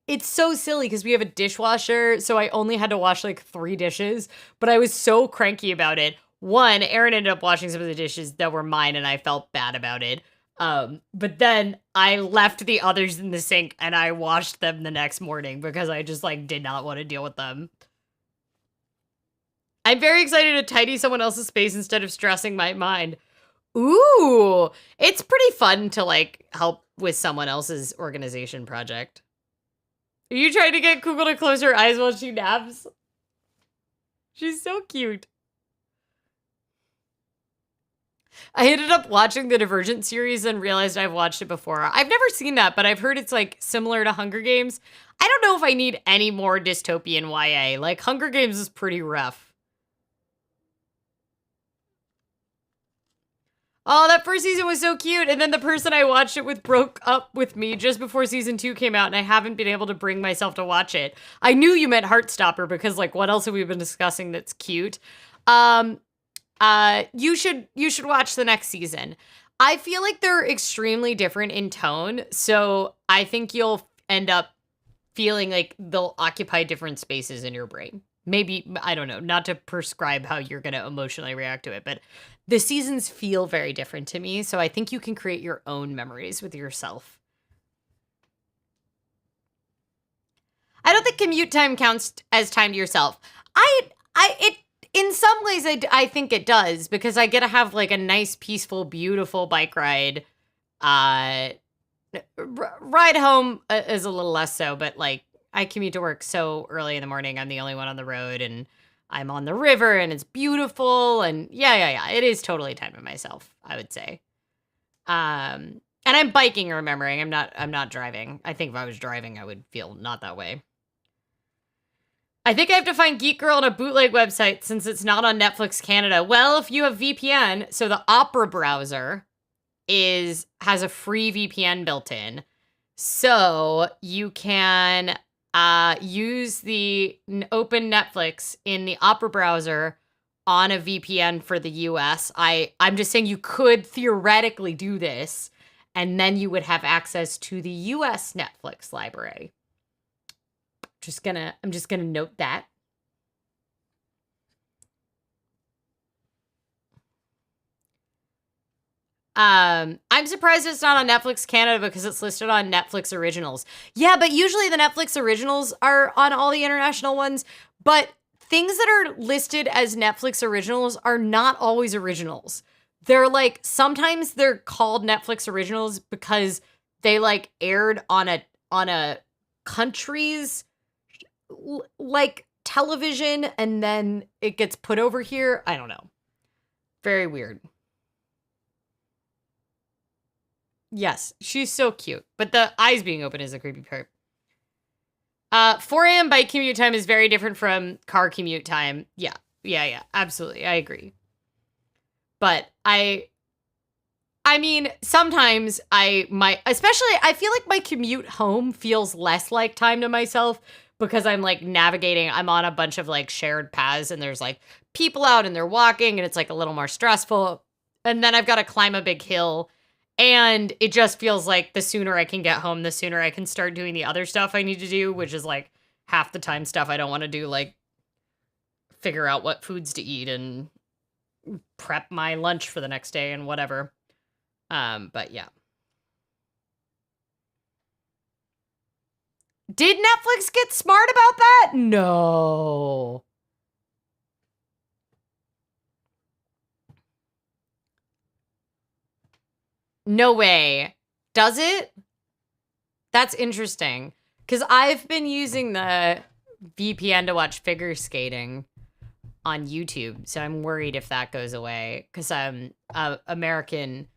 it's so silly because we have a dishwasher, so I only had to wash like 3 dishes, but I was so cranky about it. One, Aaron ended up washing some of the dishes that were mine and I felt bad about it. But then I left the others in the sink and I washed them the next morning because I just like did not want to deal with them. I'm very excited to tidy someone else's space instead of stressing my mind. Ooh, it's pretty fun to like help with someone else's organization project. Are you trying to get Kugel to close her eyes while she naps? She's so cute. I ended up watching the Divergent series and realized I've watched it before. I've never seen that, but I've heard it's like similar to Hunger Games. I don't know if I need any more dystopian YA. Like Hunger Games is pretty rough. Oh, that first season was so cute. And then the person I watched it with broke up with me just before season 2 came out, and I haven't been able to bring myself to watch it. I knew you meant Heartstopper because, like, what else have we been discussing that's cute? You should watch the next season. I feel like they're extremely different in tone, so I think you'll end up feeling like they'll occupy different spaces in your brain. Maybe, I don't know, not to prescribe how you're going to emotionally react to it, but the seasons feel very different to me, so I think you can create your own memories with yourself. I don't think commute time counts as time to yourself. In some ways, I think it does, because I get to have like a nice, peaceful, beautiful bike ride. Ride home is a little less so, but like I commute to work so early in the morning. I'm the only one on the road, and I'm on the river, and it's beautiful. And yeah. It is totally time to myself, I would say. And I'm biking, remembering. I'm not driving. I think if I was driving, I would feel not that way. I think I have to find Geek Girl on a bootleg website since it's not on Netflix Canada. Well, if you have VPN, so the Opera browser has a free VPN built in. So you can use the open Netflix in the Opera browser on a VPN for the US. I'm just saying you could theoretically do this, and then you would have access to the US Netflix library. I'm just gonna note that. I'm surprised it's not on Netflix Canada because it's listed on Netflix Originals. Yeah, but usually the Netflix Originals are on all the international ones, but things that are listed as Netflix Originals are not always originals. They're like, sometimes they're called Netflix Originals because they like aired on a country's like television, and then it gets put over here. I don't know. Very weird. Yes, she's so cute, but the eyes being open is a creepy part. 4 a.m. bike commute time is very different from car commute time. Yeah, absolutely. I agree. But I mean, sometimes especially I feel like my commute home feels less like time to myself because I'm like navigating. I'm on a bunch of like shared paths, and there's like people out and they're walking, and it's like a little more stressful. And then I've got to climb a big hill, and it just feels like the sooner I can get home, the sooner I can start doing the other stuff I need to do, which is like half the time stuff I don't want to do, like figure out what foods to eat and prep my lunch for the next day and whatever. But yeah. Did Netflix get smart about that? No. No way. Does it? That's interesting. Because I've been using the VPN to watch figure skating on YouTube. So I'm worried if that goes away. Because American...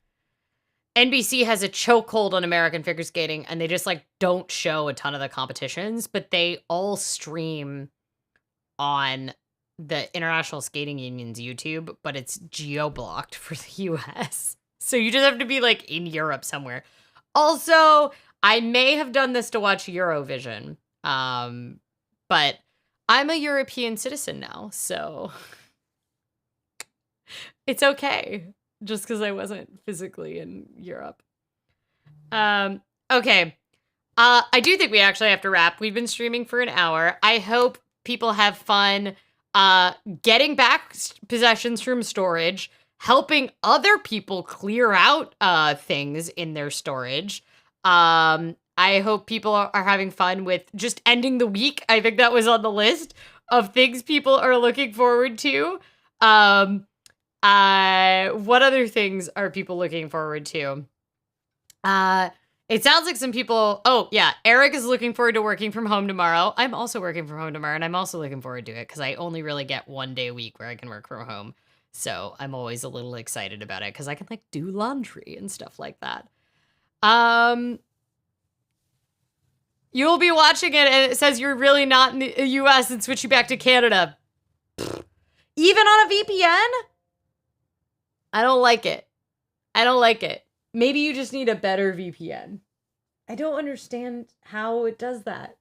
NBC has a chokehold on American figure skating, and they just like don't show a ton of the competitions, but they all stream on the International Skating Union's YouTube, but it's geo-blocked for the US. So you just have to be like in Europe somewhere. Also, I may have done this to watch Eurovision, but I'm a European citizen now, so it's okay. Just because I wasn't physically in Europe. Okay. I do think we actually have to wrap. We've been streaming for an hour. I hope people have fun getting back possessions from storage, helping other people clear out things in their storage. I hope people are having fun with just ending the week. I think that was on the list of things people are looking forward to. What other things are people looking forward to? It sounds like some people. Oh, yeah. Eric is looking forward to working from home tomorrow. I'm also working from home tomorrow, and I'm also looking forward to it because I only really get 1 day a week where I can work from home. So I'm always a little excited about it because I can like do laundry and stuff like that. You'll be watching it and it says you're really not in the US and switch you back to Canada. Even on a VPN? I don't like it. I don't like it. Maybe you just need a better VPN. I don't understand how it does that.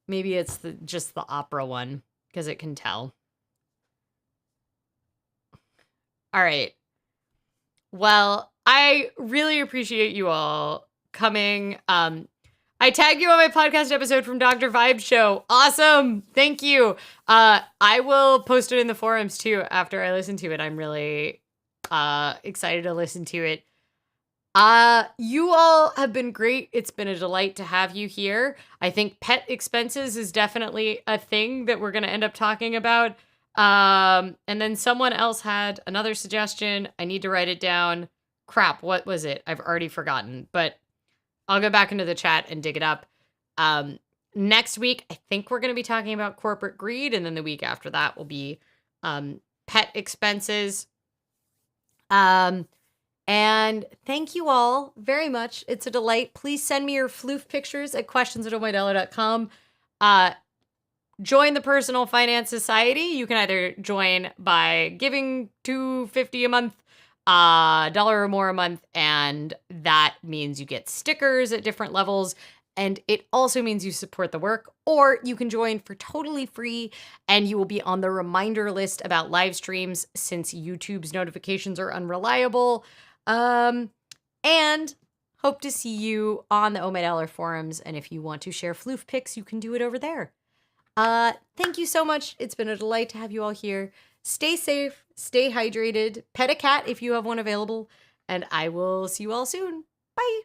Maybe it's just the Opera one because it can tell. All right. Well, I really appreciate you all coming. I tagged you on my podcast episode from Dr. Vibe Show. Awesome. Thank you. I will post it in the forums too after I listen to it. I'm really excited to listen to it. You all have been great. It's been a delight to have you here. I think pet expenses is definitely a thing that we're going to end up talking about. And then someone else had another suggestion. I need to write it down. Crap, what was it? I've already forgotten, but I'll go back into the chat and dig it up. Next week, I think we're going to be talking about corporate greed. And then the week after that will be pet expenses. And thank you all very much. It's a delight. Please send me your floof pictures at questions@ohmydollar.com. Join the Personal Finance Society. You can either join by giving $2.50 a month, $1 or more a month, and that means you get stickers at different levels, and it also means you support the work, or you can join for totally free, and you will be on the reminder list about live streams since YouTube's notifications are unreliable, and hope to see you on the Oh My Dollar forums, and if you want to share floof pics, you can do it over there. Thank you so much. It's been a delight to have you all here. Stay safe, stay hydrated, pet a cat if you have one available, and I will see you all soon. Bye.